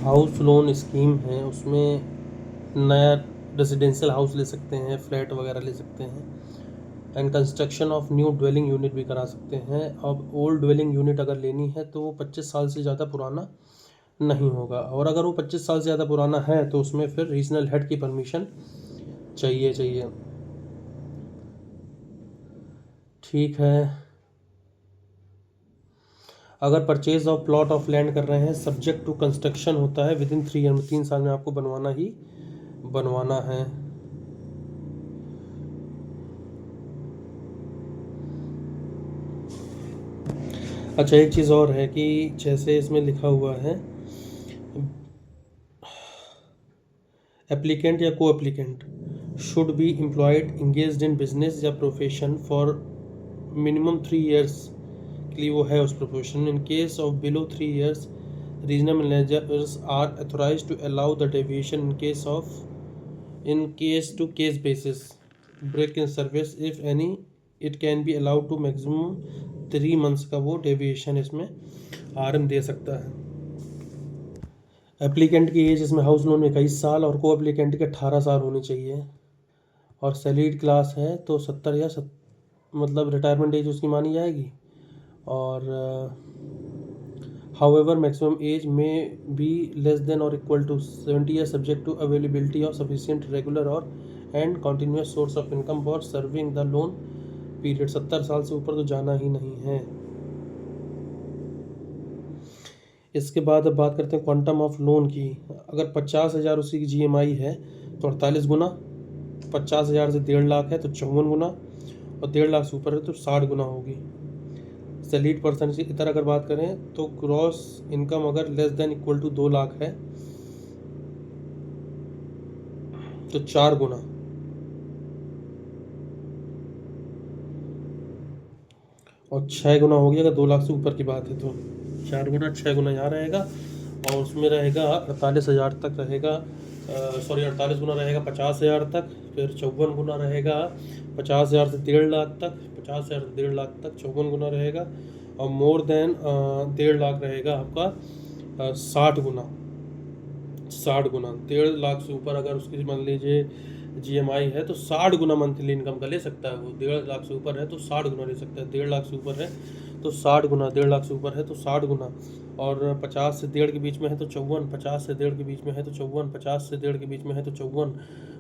House loan scheme है, उसमें नया रेजिडेंशियल हाउस ले सकते हैं, फ्लैट वगैरह ले सकते हैं, and construction of new dwelling unit भी करा सकते हैं। अब ओल्ड ड्वेलिंग यूनिट अगर लेनी है तो वो 25 साल से ज़्यादा पुराना नहीं होगा, और अगर वो 25 साल से ज़्यादा पुराना है तो उसमें फिर रीजनल हेड की परमिशन चाहिए। ठीक है। अगर purchase of plot of land कर रहे हैं, सब्जेक्ट टू कंस्ट्रक्शन होता है विद इन 3 ईयर में, 3 साल में आपको बनवाना ही बनवाना है। अच्छा, एक चीज़ और है कि जैसे इसमें लिखा हुआ है एप्लीकेंट या को applicant should be employed engaged in business या प्रोफेशन फॉर मिनिमम 3 ईयर्स के लिए वो है उस profession. In case of below 3 years regional managers are authorise to allow the deviation in case to case basis break in service if any it can be allowed to maximum 3 months का वो deviation इसमें RM दे सकता है। Applicant की as इसमें house loan में 21 साल और को एप्लीकेंट के 18 साल होनी चाहिए, और सैलरीड क्लास है तो 70 या मतलब रिटायरमेंट एज उसकी मानी जाएगी। और हाउएवर मैक्सिमम एज में बी लेस देन और equal to 70 year subject to availability of sufficient regular और and continuous source of income for serving the loan period. 70 साल से ऊपर तो जाना ही नहीं है। इसके बाद अब बात करते हैं क्वांटम ऑफ लोन की। अगर 50,000 उसी की GMI है तो 48 गुना, 50,000 से 1.5 लाख है तो 54 गुना, और 1.5 लाख से ऊपर है तो 60 गुना होगी। सैलरीड पर्सन की तरह अगर बात करें तो ग्रॉस इनकम अगर less than equal to 2 lakh है तो 4 गुना, और 6 गुना होगी अगर 2 लाख से ऊपर की बात है तो। 4 गुना 6 गुना यहाँ रहेगा, और उसमें रहेगा 48,000 तक रहेगा, 48 गुना रहेगा 50,000 तक, फिर 54 गुना रहेगा 50,000 से 1.5 लाख तक, 50,000 से 1.5 लाख तक 54 गुना रहेगा, और मोर देन 1.5 लाख रहेगा आपका 60 गुना। 1.5 लाख से ऊपर अगर उसकी मान लीजिए GMI है तो 60 गुना मंथली इनकम का ले सकता है वो। 1.5 लाख से ऊपर है तो 60 गुना ले सकता है, 1.5 लाख से ऊपर है तो 60 गुना, 1.5 लाख से ऊपर है तो 60 गुना, और 50 से 1.5 के बीच में है तो 54, 50 से 1.5 के बीच में है तो 54, 50 से 1.5 के बीच में है तो 54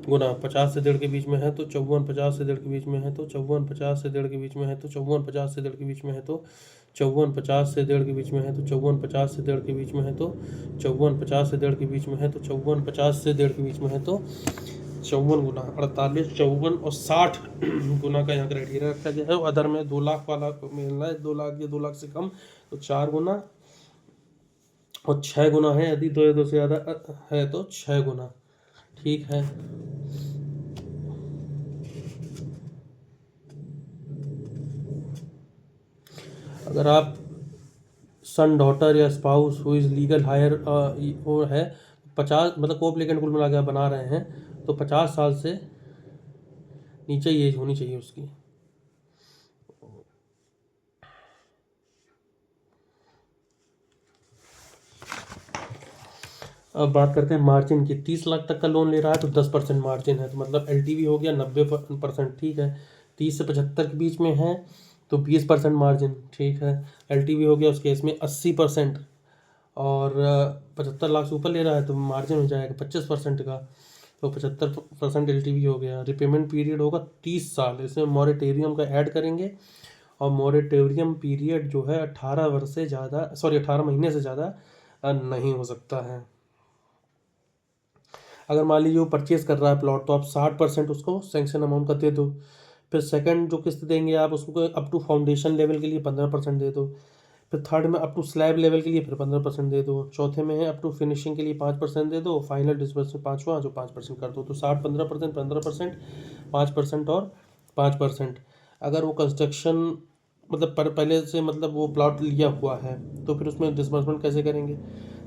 गुना, 50 से 1.5 के बीच में है तो 54, 50 से 1.5 के बीच में है तो 54, 50 से 1.5 के बीच में है तो 54, 50 से 1.5 के बीच में है तो 54, 50 से 1.5 के बीच में है तो 54, 50 से 1.5 के बीच में है तो 54, 50 से 1.5 के बीच में है तो 54, 50 से 1.5 के बीच में है तो 54 गुना, 48, 54 और 60 गुना का यहाँ क्राइटेरिया रखा गया है। अदर में 2 लाख वाला मिलना है, 2 लाख या 2 लाख से कम तो 4 गुना, और 6 गुना है यदि 2 या 2 से ज़्यादा है तो 6 गुना। ठीक है। अगर आप सन डॉटर या spouse who is legal higher वो है 50, मतलब को एप्लीकेंट कुल मिला के आप बना रहे हैं तो 50 साल से नीचे ही एज होनी चाहिए उसकी। अब बात करते हैं मार्जिन की। 30 लाख तक का लोन ले रहा है तो 10% मार्जिन है, तो मतलब LTV हो गया 90%। ठीक है। 30 से 75 के बीच में है तो 20% मार्जिन। ठीक है। LTV हो गया उस केस में 80%, और 75 लाख से ऊपर ले रहा है तो मार्जिन हो जाएगा 25% का, तो 75% LTV हो गया। रिपेमेंट पीरियड होगा 30 साल, इसमें मॉरेटोरियम का ऐड करेंगे, और मॉरेटोरियम पीरियड जो है 18 वर्ष से ज़्यादा, 18 महीने से ज़्यादा नहीं हो सकता है। अगर मान लीजिए वो परचेज कर रहा है प्लॉट तो आप 60% उसको सैंक्शन अमाउंट का दे दो। फिर सेकंड जो किस्त देंगे आप उसको अप टू फाउंडेशन लेवल के लिए 15% दे दो। फिर थर्ड में अप टू स्लैब लेवल के लिए फिर 15% दे दो। चौथे में है अप टू फिनिशिंग के लिए 5% दे दो। फाइनल डिस्बर्समेंट पाँचवा जो 5% कर दो, तो 60, 15%, 15%, 5% और 5%। अगर वो कंस्ट्रक्शन मतलब पहले से मतलब वो प्लॉट लिया हुआ है तो फिर उसमें डिस्बर्समेंट कैसे करेंगे,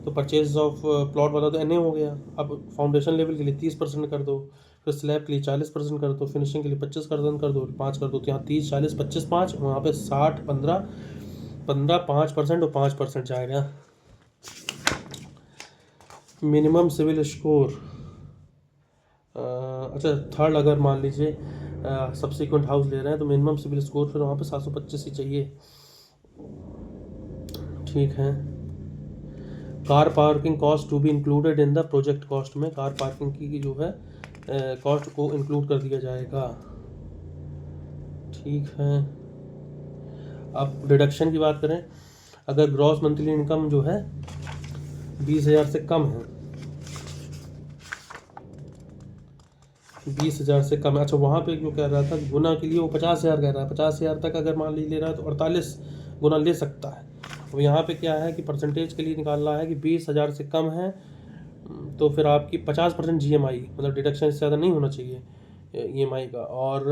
तो परचेज ऑफ प्लॉट वाला तो NA हो गया। अब फाउंडेशन लेवल के लिए 30% कर दो, फिर स्लैब के लिए 40% कर दो, फिनिशिंग के लिए 25% कर दो, 5 कर दो, तो यहाँ 30, 40, 25, 5, वहाँ पे 60, 15, 5% और 5% जाएगा। मिनिमम सिविल स्कोर, अच्छा थर्ड अगर मान लीजिए सब्सिक्वेंट हाउस ले रहे हैं तो मिनिमम सिविल स्कोर फिर वहाँ पे 725 ही चाहिए। ठीक है। Car parking cost to be included in the project cost में कार पार्किंग की जो है कॉस्ट को इंक्लूड कर दिया जाएगा। ठीक है। अब डिडक्शन की बात करें, अगर ग्रॉस मंथली इनकम जो है 20,000 से कम है, 20,000 से कम है। अच्छा वहाँ पे जो कह रहा था गुना के लिए वो 50,000 कह रहा है, 50,000 तक अगर मान लीजिए ले रहा है तो 48 गुना ले सकता है। अब यहाँ पे क्या है कि परसेंटेज के लिए निकालना है कि 20,000 से कम है तो फिर आपकी 50% GMI मतलब डिडक्शन से ज़्यादा नहीं होना चाहिए EMI का, और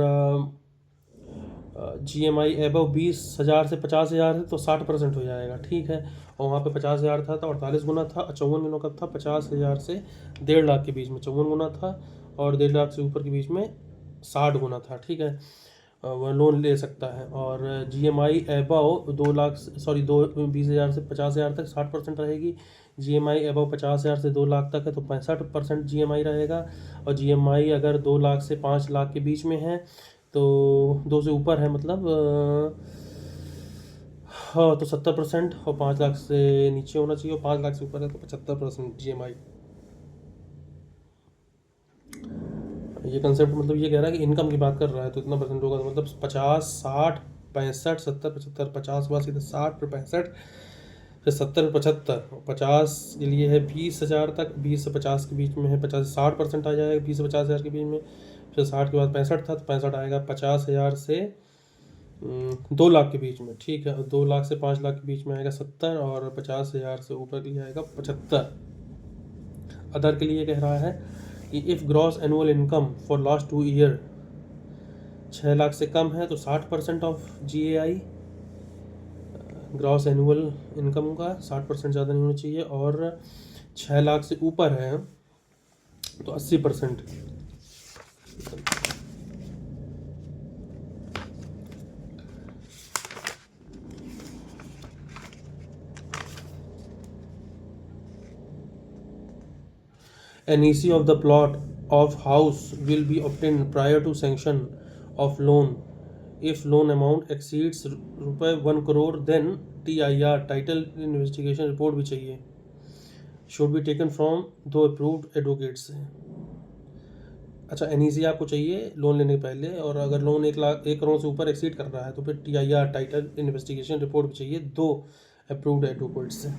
GMI एबव 20,000 से 50,000 है तो 60% हो जाएगा। ठीक है। और वहाँ पे 50,000 था तो 48 गुना था, 54 गुना का था, 50,000 से 1.5 लाख के बीच में 54 गुना था, और 1.5 लाख से ऊपर के बीच में 60 गुना था। ठीक है। वह लोन ले सकता है। और GMI एबव 2 लाख सॉरी 20,000 से 50,000 तक 60% रहेगी। GMI एबव 50,000 से 2 लाख तक है तो 65% GMI रहेगा। और GMI अगर 2 लाख से 5 लाख के बीच में है तो 2 से ऊपर है मतलब हाँ तो 70%, और 5 लाख से नीचे होना चाहिए, और 5 लाख से ऊपर है तो 75% GMI। ये कंसेप्ट मतलब ये कह रहा है कि इनकम की बात कर रहा है तो इतना परसेंट होगा, तो मतलब 50, 60, 65, 70, 75, 50 हुआ सीधे 60 फिर 65 फिर 70 75, 50 के लिए है 20,000 तक, 20 से 50 के बीच में है 50 60% आ जाएगा 20 से 50,000 के बीच में। फिर 60 के बाद 65 था तो 65 आएगा 50,000 से 2 लाख के बीच में। ठीक है। 2 लाख से 5 लाख के बीच में आएगा 70, और 50,000 से ऊपर के लिए आएगा 75। अदर के लिए कह रहा है कि if gross annual income for last 2 year 6 lakh से कम है तो 60% of GAI gross annual income का 60% ज़्यादा नहीं होना चाहिए, और 6 लाख से ऊपर है तो 80%। An EC of the plot of house will be obtained prior to sanction of loan. If loan amount exceeds ₹1 crore, then TIR title investigation report भी चाहिए, should be taken from दो approved advocates से। अच्छा NEC आपको चाहिए loan लेने के पहले, और अगर लोन 1 करोड़ से ऊपर एक्सीड कर रहा है तो फिर TIR टाइटल इन्वेस्टिगेशन रिपोर्ट भी चाहिए 2 अप्रूव्ड एडवोकेट से।